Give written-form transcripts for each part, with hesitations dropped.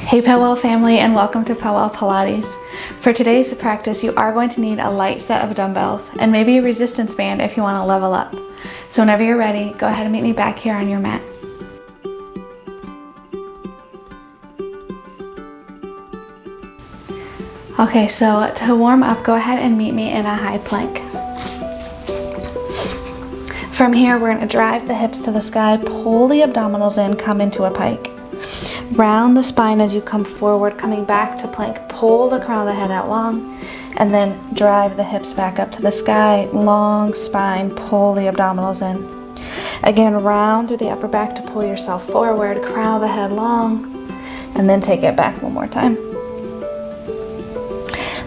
Hey PELWELL family, and welcome to PELWELL Pilates. For today's practice, you are going to need a light set of dumbbells and maybe a resistance band if you want to level up. So whenever you're ready, go ahead and meet me back here on your mat. Okay, so to warm up, go ahead and meet me in a high plank. From here, we're going to drive the hips to the sky, pull the abdominals in, come into a pike. Round the spine as you come forward, coming back to plank. Pull the crown of the head out long, and then drive the hips back up to the sky. Long spine, pull the abdominals in. Again, round through the upper back to pull yourself forward, crown of the head long, and then take it back one more time.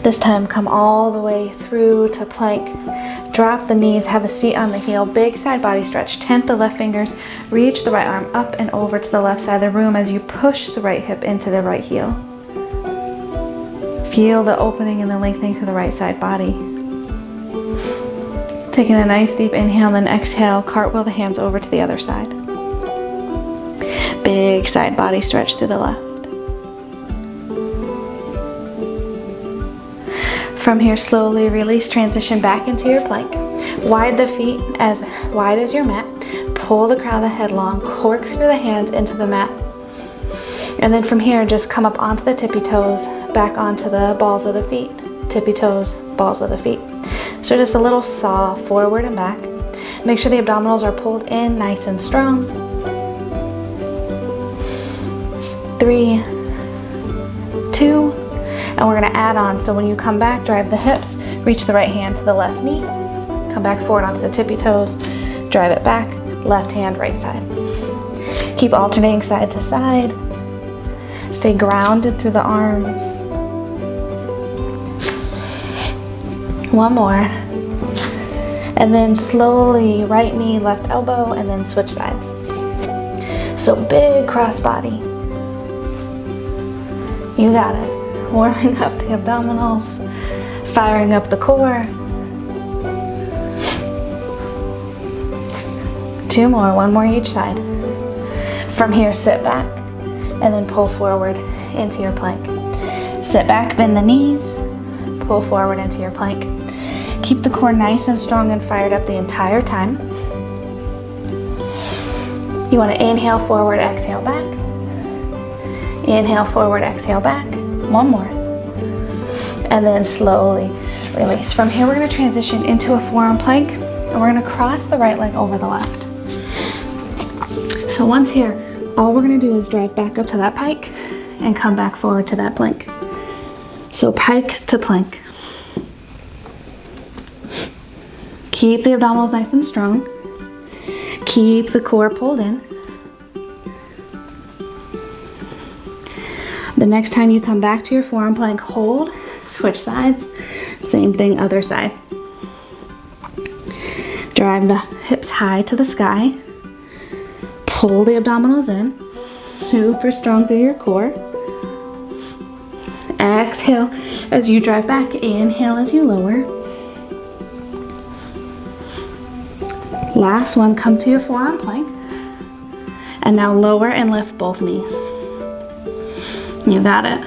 This time, come all the way through to plank. Drop the knees, have a seat on the heel, big side body stretch. Tent the left fingers, reach the right arm up and over to the left side of the room as you push the right hip into the right heel. Feel the opening and the lengthening through the right side body. Taking a nice deep inhale, then exhale, cartwheel the hands over to the other side. Big side body stretch through the left. From here, slowly release, transition back into your plank. Wide the feet as wide as your mat. Pull the crown of the head long, corkscrew the hands into the mat. And then from here, just come up onto the tippy toes, back onto the balls of the feet. Tippy toes, balls of the feet. So just a little saw forward and back. Make sure the abdominals are pulled in nice and strong. 3, 2, and we're going to add on. So when you come back, drive the hips, reach the right hand to the left knee, come back forward onto the tippy toes, drive it back, left hand, right side. Keep alternating side to side. Stay grounded through the arms. One more. And then slowly right knee, left elbow, and then switch sides. So big cross body. You got it. Warming up the abdominals, firing up the core. 2 more, 1 more each side. From here, sit back and then pull forward into your plank. Sit back, bend the knees, pull forward into your plank. Keep the core nice and strong and fired up the entire time. You want to inhale forward, exhale back. Inhale forward, exhale back. 1 more. And then slowly release. From here, we're going to transition into a forearm plank, and we're going to cross the right leg over the left. So once here, all we're going to do is drive back up to that pike and come back forward to that plank. So pike to plank. Keep the abdominals nice and strong. Keep the core pulled in. The next time you come back to your forearm plank, hold, switch sides, same thing, other side. Drive the hips high to the sky, pull the abdominals in, super strong through your core. Exhale as you drive back, inhale as you lower. Last one, come to your forearm plank, and now lower and lift both knees. You got it.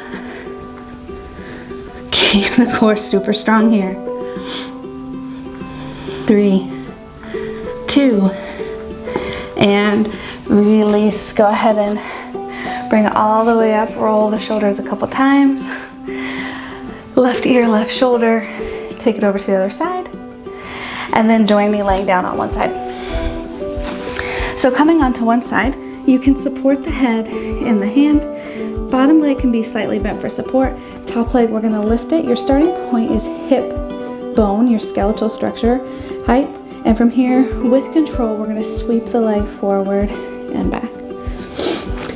Keep the core super strong here. 3, 2, and release. Go ahead and bring it all the way up. Roll the shoulders a couple times. Left ear, left shoulder. Take it over to the other side. And then join me laying down on one side. So coming onto one side, you can support the head in the hand. Bottom leg can be slightly bent for support. Top leg, we're going to lift it. Your starting point is hip bone, your skeletal structure height. And from here, with control, we're going to sweep the leg forward and back.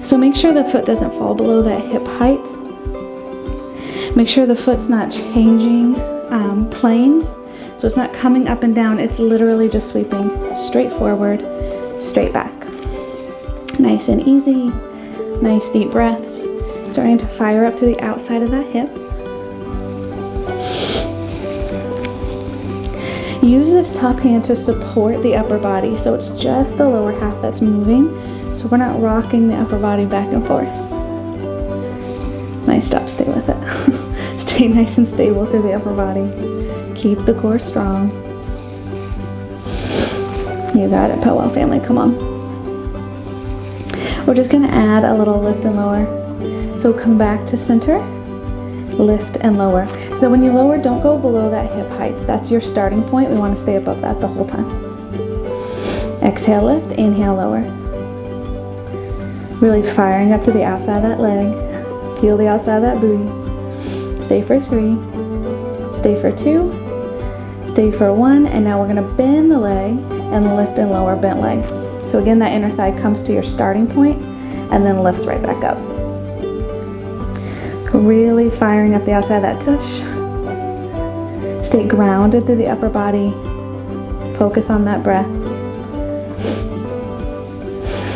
So make sure the foot doesn't fall below that hip height. Make sure the foot's not changing planes. So it's not coming up and down. It's literally just sweeping straight forward, straight back. Nice and easy. Nice deep breaths. Starting to fire up through the outside of that hip. Use this top hand to support the upper body, so it's just the lower half that's moving, so we're not rocking the upper body back and forth. Nice job, stay with it. Stay nice and stable through the upper body. Keep the core strong. You got it, PELWELL family, come on. We're just gonna add a little lift and lower. So come back to center, lift and lower. So when you lower, don't go below that hip height. That's your starting point. We wanna stay above that the whole time. Exhale, lift, inhale, lower. Really firing up to the outside of that leg. Feel the outside of that booty. Stay for 3, stay for 2, stay for 1, and now we're gonna bend the leg and lift and lower bent leg. So again, that inner thigh comes to your starting point and then lifts right back up. Really firing up the outside of that tush. Stay grounded through the upper body. Focus on that breath.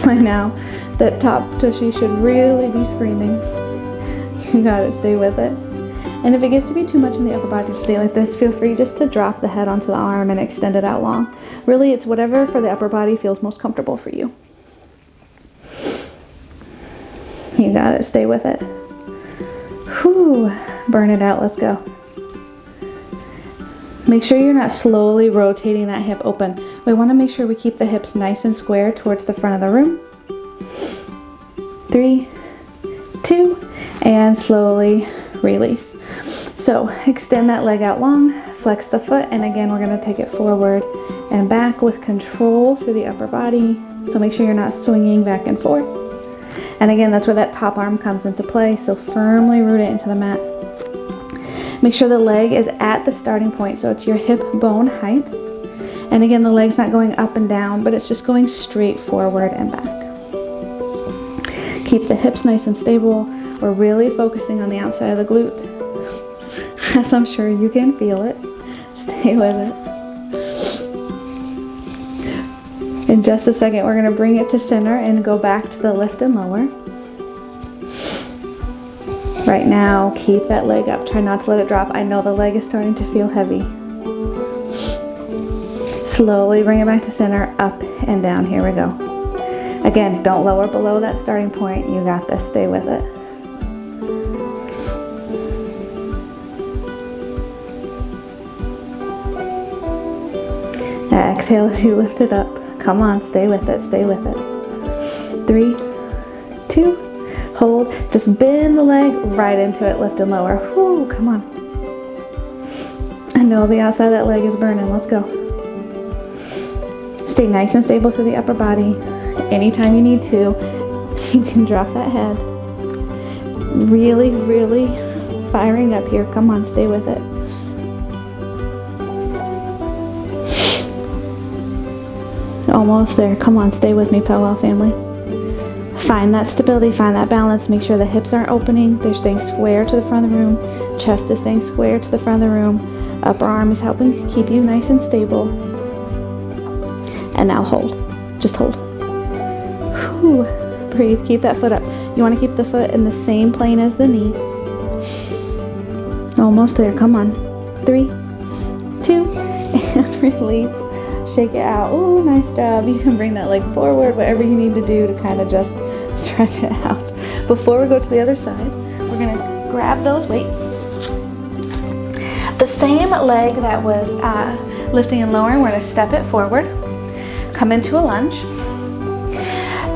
By now, that top tushy should really be screaming. You got it, stay with it. And if it gets to be too much in the upper body to stay like this, feel free just to drop the head onto the arm and extend it out long. Really, it's whatever for the upper body feels most comfortable for you. You got it, stay with it. Whew, burn it out, let's go. Make sure you're not slowly rotating that hip open. We want to make sure we keep the hips nice and square towards the front of the room. 3, 2, and slowly release. So extend that leg out long, flex the foot, and again, we're going to take it forward and back with control through the upper body. So make sure you're not swinging back and forth. And again, that's where that top arm comes into play. So firmly root it into the mat. Make sure the leg is at the starting point, so it's your hip bone height. And again, the leg's not going up and down, but it's just going straight forward and back. Keep the hips nice and stable. We're really focusing on the outside of the glute. As I'm sure you can feel it. Stay with it. In just a second, we're gonna bring it to center and go back to the lift and lower. Right now, keep that leg up. Try not to let it drop. I know the leg is starting to feel heavy. Slowly bring it back to center, up and down. Here we go. Again, don't lower below that starting point. You got this. Stay with it. Exhale as you lift it up. Come on, stay with it. Stay with it. 3, 2, hold. Just bend the leg right into it. Lift and lower. Whoo, come on. I know the outside of that leg is burning. Let's go. Stay nice and stable through the upper body. Anytime you need to, you can drop that head. Really, really firing up here. Come on, stay with it. Almost there. Come on, stay with me, PELWELL family. Find that stability, find that balance. Make sure the hips aren't opening. They're staying square to the front of the room. Chest is staying square to the front of the room. Upper arm is helping keep you nice and stable. And now hold. Just hold. Whew. Breathe. Keep that foot up. You want to keep the foot in the same plane as the knee. Almost there. Come on. 3, 2, and release. Shake it out. Oh, nice job. You can bring that leg forward, whatever you need to do to kind of just stretch it out. Before we go to the other side, we're going to grab those weights. The same leg that was lifting and lowering, we're going to step it forward, come into a lunge.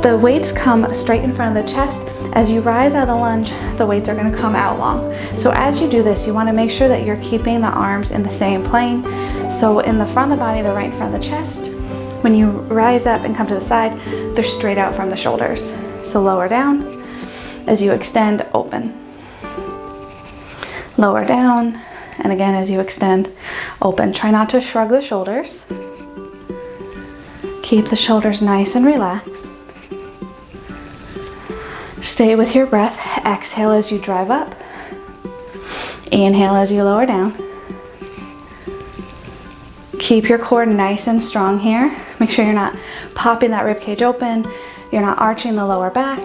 The weights come straight in front of the chest. As you rise out of the lunge, the weights are going to come out long. So as you do this, you want to make sure that you're keeping the arms in the same plane. So in the front of the body, they're right in front of the chest. When you rise up and come to the side, they're straight out from the shoulders. So lower down, as you extend, open. Lower down, and again, as you extend, open. Try not to shrug the shoulders. Keep the shoulders nice and relaxed. Stay with your breath. Exhale as you drive up. Inhale as you lower down. Keep your core nice and strong here. Make sure you're not popping that rib cage open. You're not arching the lower back.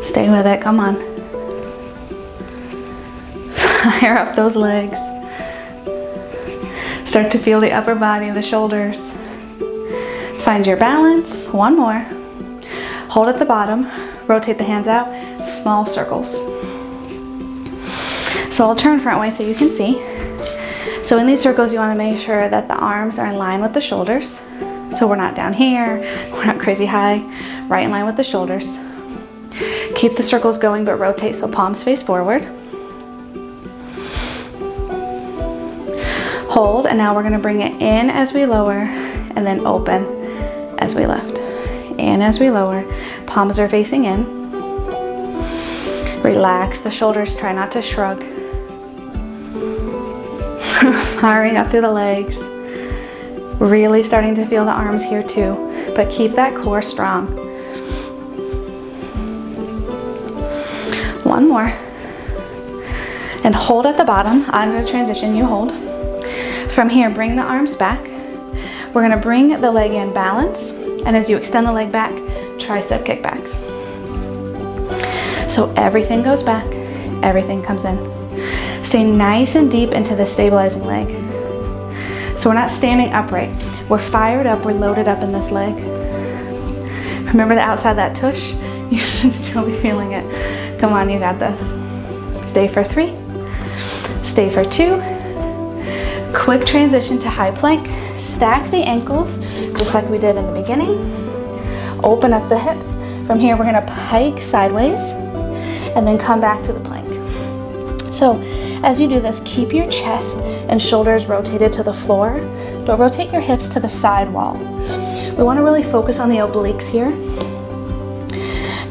Stay with it, come on. Fire up those legs. Start to feel the upper body, the shoulders. Find your balance, one more. Hold at the bottom, rotate the hands out, small circles. So I'll turn front way so you can see. So in these circles, you want to make sure that the arms are in line with the shoulders. So we're not down here, we're not crazy high, right in line with the shoulders. Keep the circles going, but rotate so palms face forward. Hold, and now we're going to bring it in as we lower, and then open as we lift. In as we lower, palms are facing in. Relax the shoulders, try not to shrug. Firing up through the legs. Really starting to feel the arms here too, but keep that core strong. One more. And hold at the bottom. I'm going to transition, you hold. From here, bring the arms back. We're going to bring the leg in balance, and as you extend the leg back, tricep kickbacks. So everything goes back, everything comes in. Stay nice and deep into the stabilizing leg. So we're not standing upright. We're fired up, we're loaded up in this leg. Remember the outside of that tush? You should still be feeling it. Come on, you got this. Stay for 3, stay for 2. Quick transition to high plank. Stack the ankles just like we did in the beginning. Open up the hips. From here, we're gonna pike sideways and then come back to the plank. So as you do this, keep your chest and shoulders rotated to the floor, but rotate your hips to the side wall. We want to really focus on the obliques here.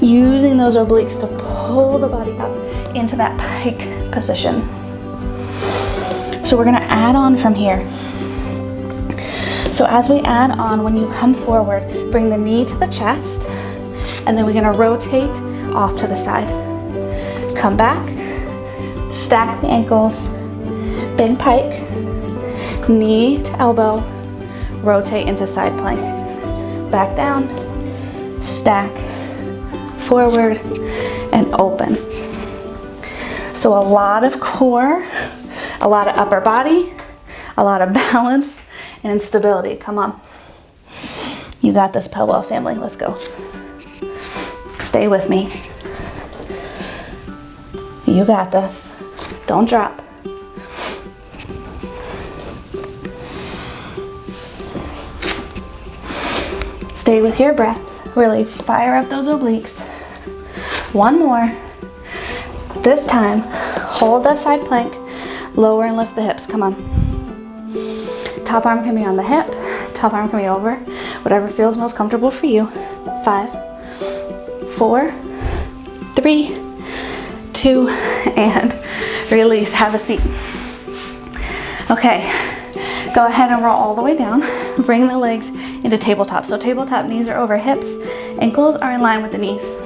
Using those obliques to pull the body up into that pike position. So we're going to add on from here. So as we add on, when you come forward, bring the knee to the chest, and then we're going to rotate off to the side. Come back, stack the ankles, big pike, knee to elbow, rotate into side plank. Back down, stack, forward, and open. So a lot of core, a lot of upper body, a lot of balance and stability. Come on. You got this, PELWELL family. Let's go. Stay with me. You got this. Don't drop. Stay with your breath. Really fire up those obliques. One more. This time, hold that side plank, lower and lift the hips. Come on. Top arm can be on the hip, top arm can be over, whatever feels most comfortable for you. 5, 4, 3, 2, and release. Have a seat. Okay, go ahead and roll all the way down. Bring the legs into tabletop. So tabletop, knees are over hips, ankles are in line with the knees.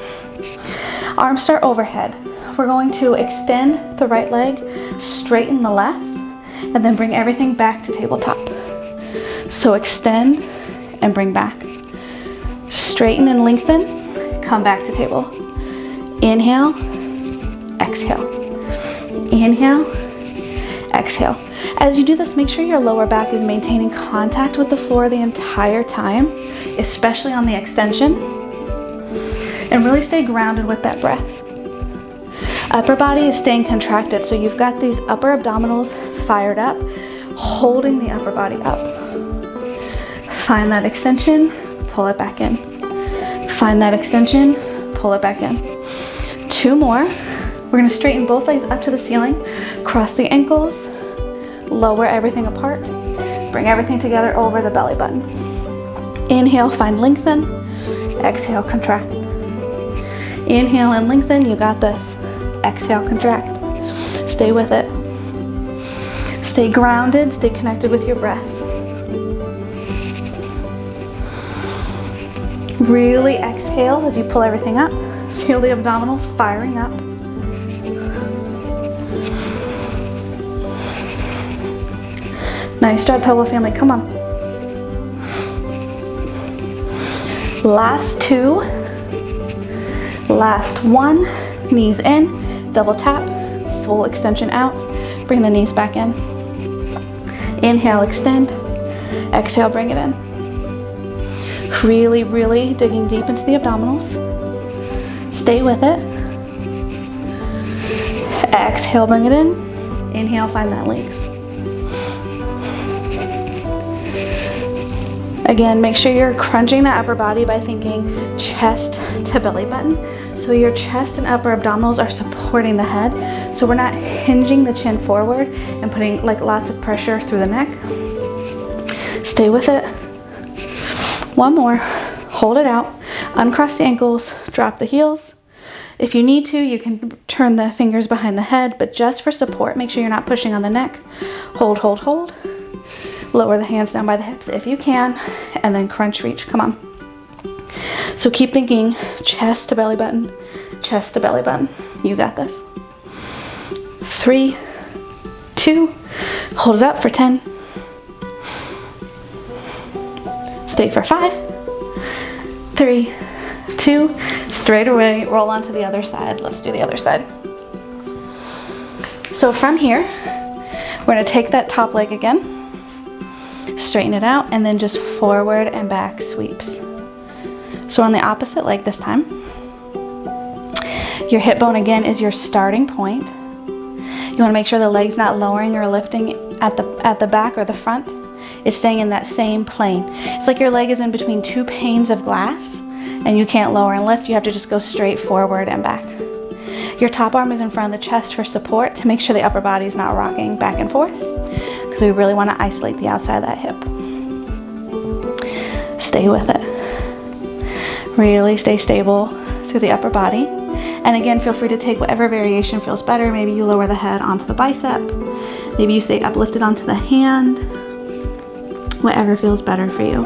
Arms start overhead. We're going to extend the right leg, straighten the left, and then bring everything back to tabletop. So extend and bring back. Straighten and lengthen, come back to table. Inhale, exhale. Inhale, exhale. As you do this, make sure your lower back is maintaining contact with the floor the entire time, especially on the extension. And really stay grounded with that breath. Upper body is staying contracted, so you've got these upper abdominals fired up, holding the upper body up. Find that extension, pull it back in. Find that extension, pull it back in. 2 more. We're going to straighten both legs up to the ceiling, cross the ankles, lower everything apart, bring everything together over the belly button. Inhale, find lengthen, exhale, contract. Inhale and lengthen, you got this. Exhale, contract. Stay with it. Stay grounded, stay connected with your breath. Really exhale as you pull everything up. Feel the abdominals firing up. Nice job, PELWELL family. Come on. Last 2. Last 1. Knees in. Double tap. Full extension out. Bring the knees back in. Inhale, extend. Exhale, bring it in. Really, really digging deep into the abdominals. Stay with it. Exhale, bring it in. Inhale, find that legs. Again, make sure you're crunching the upper body by thinking chest to belly button. So your chest and upper abdominals are supporting the head. So we're not hinging the chin forward and putting like lots of pressure through the neck. Stay with it. One more. Hold it out. Uncross the ankles, drop the heels. If you need to, you can turn the fingers behind the head, but just for support, make sure you're not pushing on the neck. Hold, hold, hold. Lower the hands down by the hips if you can, and then crunch reach. Come on. So keep thinking chest to belly button, chest to belly button. You got this. 3, 2, hold it up for 10. Stay for 5, 3, 2, straight away, roll onto the other side. Let's do the other side. So from here, we're gonna take that top leg again, straighten it out, and then just forward and back sweeps. So on the opposite leg this time. Your hip bone again is your starting point. You wanna make sure the leg's not lowering or lifting at the back or the front. It's staying in that same plane. It's like your leg is in between two panes of glass and you can't lower and lift. You have to just go straight forward and back. Your top arm is in front of the chest for support to make sure the upper body is not rocking back and forth, because we really want to isolate the outside of that hip. Stay with it. Really stay stable through the upper body. And again, feel free to take whatever variation feels better. Maybe you lower the head onto the bicep. Maybe you stay uplifted onto the hand. Whatever feels better for you.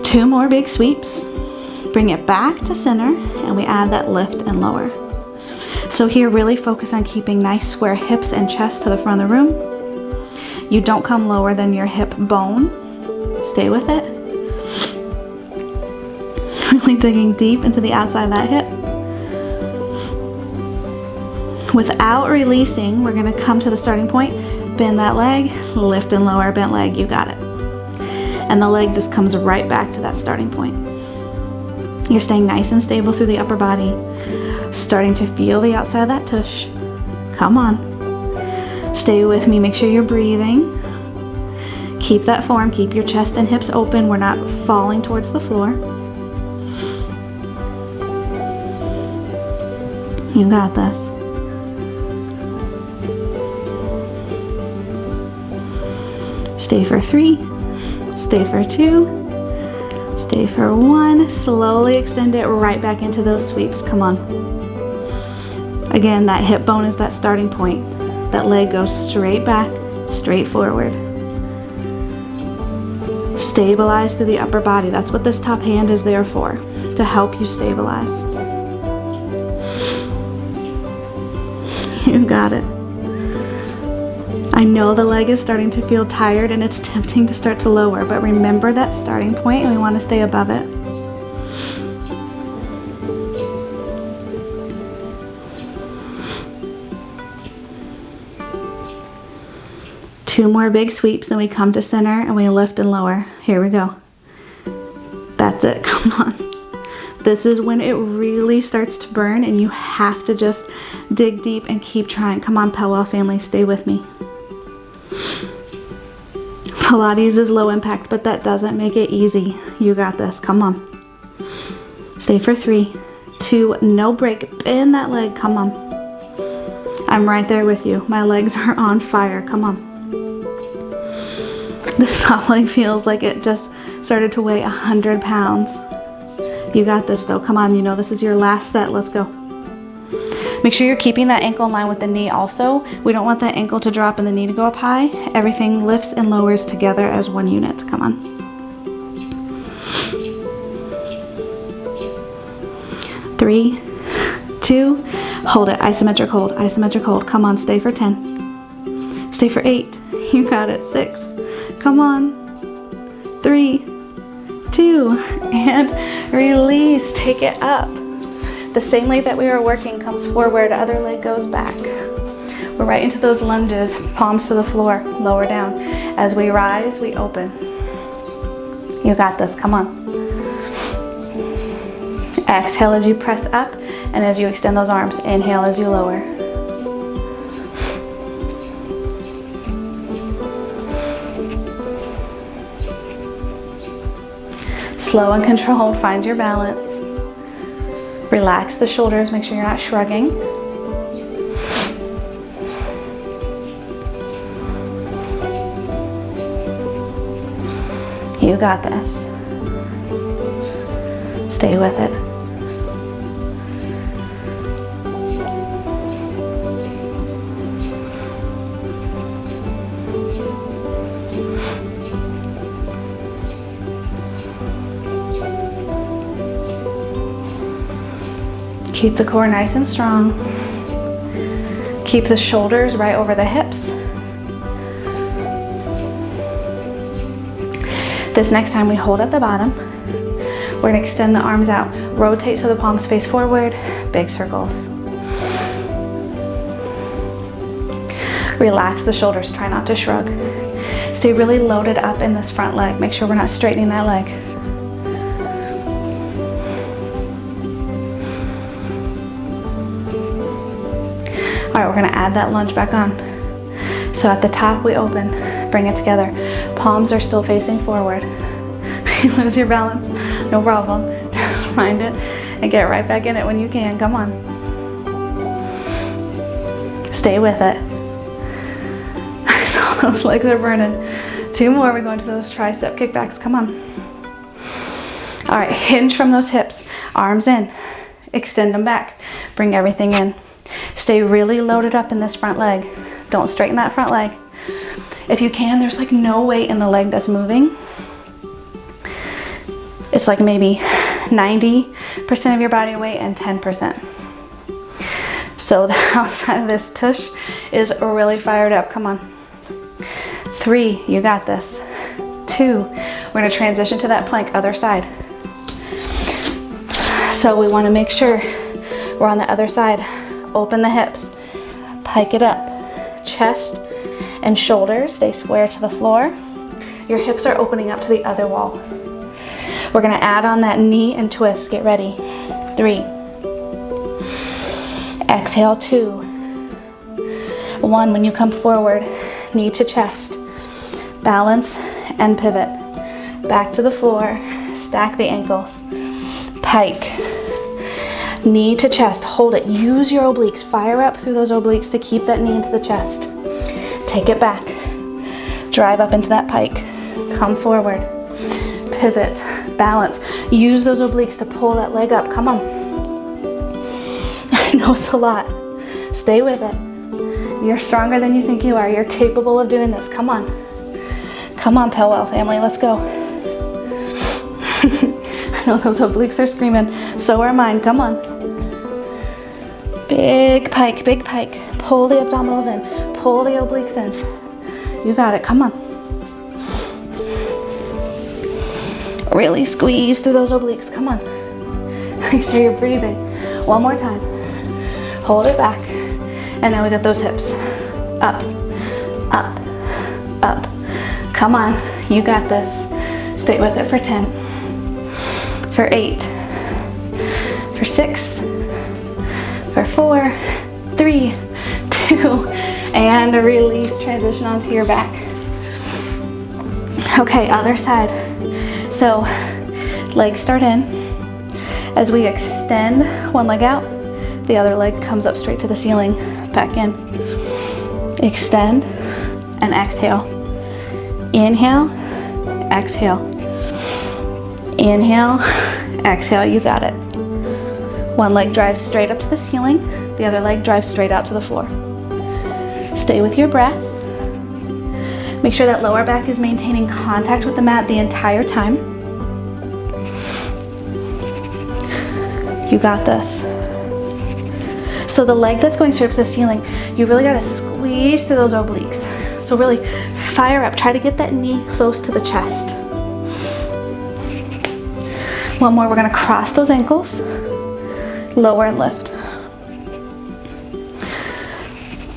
2 more big sweeps. Bring it back to center, and we add that lift and lower. So here, really focus on keeping nice square hips and chest to the front of the room. You don't come lower than your hip bone. Stay with it. Really digging deep into the outside of that hip. Without releasing, we're gonna come to the starting point, bend that leg, lift and lower, bent leg, you got it. And the leg just comes right back to that starting point. You're staying nice and stable through the upper body, starting to feel the outside of that tush. Come on. Stay with me, make sure you're breathing. Keep that form, keep your chest and hips open. We're not falling towards the floor. You got this. Stay for 3, stay for 2, stay for 1. Slowly extend it right back into those sweeps. Come on. Again, that hip bone is that starting point. That leg goes straight back, straight forward. Stabilize through the upper body. That's what this top hand is there for, to help you stabilize. You got it. I know the leg is starting to feel tired and it's tempting to start to lower, but remember that starting point and we want to stay above it. Two more big sweeps and we come to center and we lift and lower. Here we go. That's it, come on. This is when it really starts to burn and you have to just dig deep and keep trying. Come on, PELWELL family, stay with me. Pilates is low impact, but that doesn't make it easy. You got this, come on. Stay for 3, 2, no break, bend that leg, come on. I'm right there with you. My legs are on fire, come on. This top leg feels like it just started to weigh 100 pounds. You got this though, come on, you know this is your last set, let's go. Make sure you're keeping that ankle in line with the knee also. We don't want that ankle to drop and the knee to go up high. Everything lifts and lowers together as one unit, come on. 3, 2, hold it, isometric hold, come on, stay for 10. Stay for 8, you got it, 6, come on, 3, 2, and release, take it up. The same leg that we were working comes forward, other leg goes back. We're right into those lunges, palms to the floor, lower down. As we rise, we open. You got this, come on. Exhale as you press up and as you extend those arms. Inhale as you lower. Slow and controlled, find your balance. Relax the shoulders, make sure you're not shrugging. You got this. Stay with it. Keep the core nice and strong. Keep the shoulders right over the hips. This next time we hold at the bottom. We're gonna extend the arms out. Rotate so the palms face forward, big circles. Relax the shoulders, try not to shrug. Stay really loaded up in this front leg. Make sure we're not straightening that leg. All right, we're gonna add that lunge back on. So at the top we open, bring it together. Palms are still facing forward. You lose your balance, no problem. Just find it and get right back in it when you can, come on. Stay with it. I know those legs are burning. 2 more, we're going to those tricep kickbacks, come on. All right, hinge from those hips, arms in, extend them back, bring everything in. Stay really loaded up in this front leg. Don't straighten that front leg. If you can, there's like no weight in the leg that's moving. It's like maybe 90% of your body weight and 10%. So the outside of this tush is really fired up. Come on. 3, you got this. 2, we're gonna transition to that plank, other side. So we wanna make sure we're on the other side. Open the hips, pike it up. Chest and shoulders stay square to the floor. Your hips are opening up to the other wall. We're gonna add on that knee and twist. Get ready. 3. Exhale, 2. 1, when you come forward, knee to chest. Balance and pivot. Back to the floor, stack the ankles. Pike. Knee to chest, hold it. Use your obliques, fire up through those obliques to keep that knee into the chest. Take it back. Drive up into that pike. Come forward. Pivot, balance. Use those obliques to pull that leg up. Come on. I know it's a lot. Stay with it. You're stronger than you think you are. You're capable of doing this. Come on. Come on, PELWELL family, let's go. I know those obliques are screaming. So are mine. Come on. Big pike, big pike. Pull the abdominals in. Pull the obliques in. You got it. Come on. Really squeeze through those obliques. Come on. Make sure you're breathing. One more time. Hold it back. And now we got those hips. Up, up, up. Come on. You got this. Stay with it for 10. For 8. For 6. For 4, 3, 2, and a release, transition onto your back. Okay, other side. So, legs start in. As we extend one leg out, the other leg comes up straight to the ceiling, back in. Extend and exhale. Inhale, exhale. Inhale, exhale, you got it. One leg drives straight up to the ceiling, the other leg drives straight out to the floor. Stay with your breath. Make sure that lower back is maintaining contact with the mat the entire time. You got this. So the leg that's going straight up to the ceiling, you really gotta squeeze through those obliques. So really fire up, try to get that knee close to the chest. One more, we're gonna cross those ankles. Lower and lift.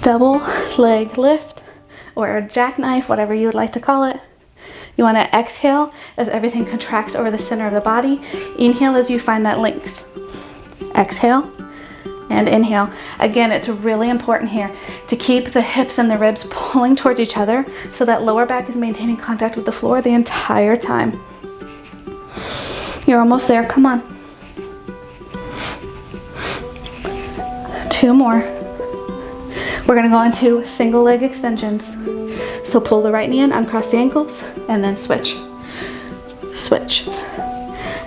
Double leg lift or a jackknife, whatever you would like to call it. You want to exhale as everything contracts over the center of the body. Inhale as you find that length. Exhale and inhale. Again, it's really important here to keep the hips and the ribs pulling towards each other so that lower back is maintaining contact with the floor the entire time. You're almost there, come on. 2 more. We're gonna go into single leg extensions. So pull the right knee in, uncross the ankles, and then switch. Switch.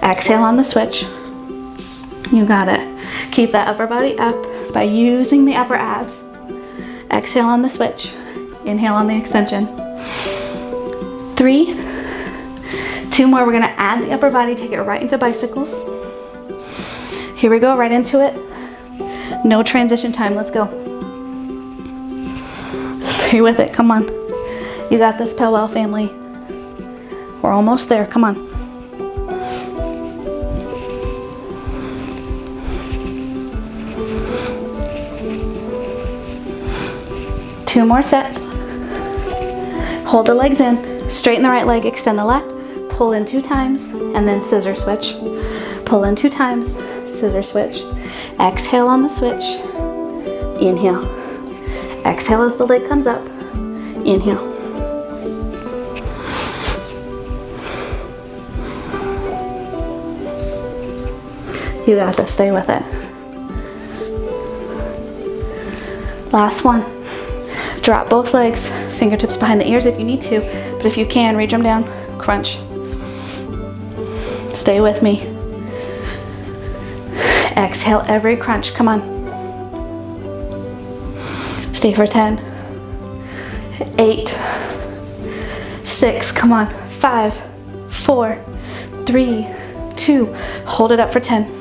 Exhale on the switch. You got it. Keep that upper body up by using the upper abs. Exhale on the switch. Inhale on the extension. 3. 2 more. We're gonna add the upper body, take it right into bicycles. Here we go, right into it. No transition time, let's go. Stay with it, come on. You got this, PELWELL family. We're almost there, come on. Two more sets. Hold the legs in, straighten the right leg, extend the left, pull in 2 times, and then scissor switch. Pull in 2 times, scissor switch. Exhale on the switch, inhale. Exhale as the leg comes up, inhale. You got this, stay with it. Last one. Drop both legs, fingertips behind the ears if you need to, but if you can, reach them down, crunch. Stay with me. Exhale every crunch, come on. Stay for 10, 8, 6, come on, 5, 4, 3, 2, hold it up for 10.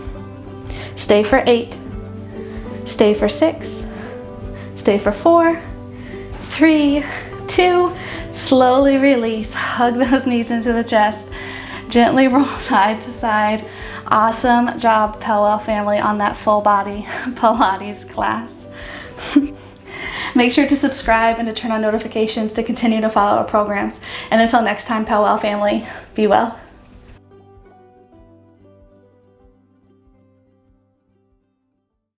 Stay for 8, stay for 6, stay for 4, 3, 2, slowly release. Hug those knees into the chest. Gently roll side to side. Awesome job, PELWELL family, on that full body Pilates class. Make sure to subscribe and to turn on notifications to continue to follow our programs. And until next time, PELWELL family, be well.